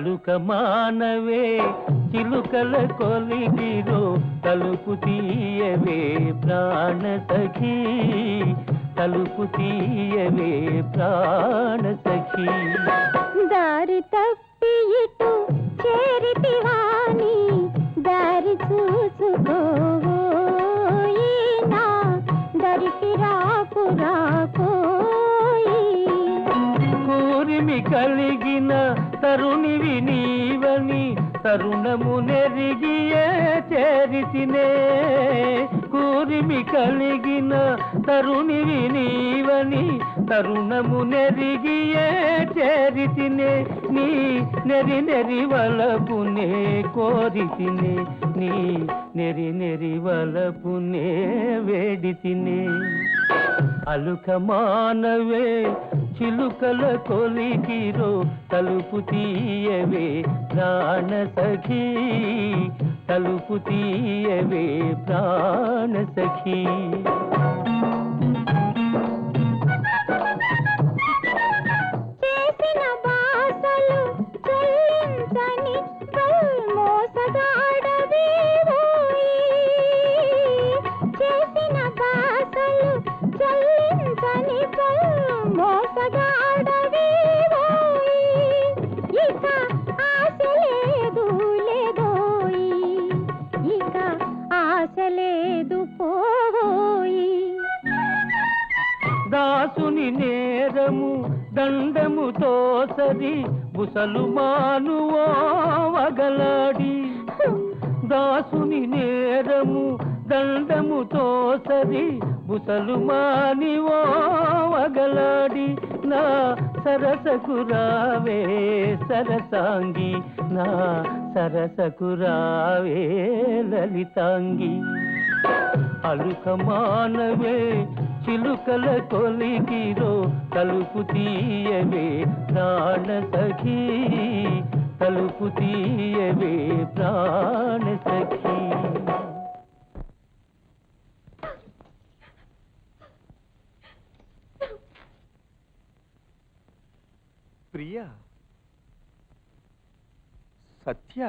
అలుక మానవే చిలుకల కొలిగిరో తలుపు తీయవే ప్రాణ సఖీ తలుపు తీయవే ప్రాణ సఖీ దారి తప్పి ఇటు చేరితివాని దారి చూసుకోవోయి నా దరికి రాకు రాకోయి కూరిమి కలిగిన తరుణివి నీవని తరుణము నెరిగియే చేరితినే కూరిమి కలిగిన తరుణివి నీవని తరుణము నెరిగియే చేరితినే నీ నెరి నెరి వలపునే కోరితినే నీ నెరి నెరి వలపునే వేడితినే అలుక మానవే చిలుకల కొలికిరో తలుపు తీయవే ప్రాణ సఖీ తలుపు తీయవే ప్రాణ సఖీ చేసిన బాసలు చెల్లించని మోసగాడవేవోయి చేసిన బాసలు చెల్లించని మోసగాడవేవోయి ఇక ఆశ లేదు లేదోయి ఇక ఆశ లేదు పోయి దాసుని నేరము దండముతో సరి బుసలు మానువో వగలాడి దాసుని నేరము దండముతో సరి బుసలు మానివో వగలాడి నా సరసకు రావే సరసాంగి నా సరసకు రావే లలితాంగి అలుక మానవే చిలుకల కొలికిరో తలుపు తీయవే ప్రాణ సఖీ తలుపు తీయవే ప్రాణ సఖీ ప్రియా సత్య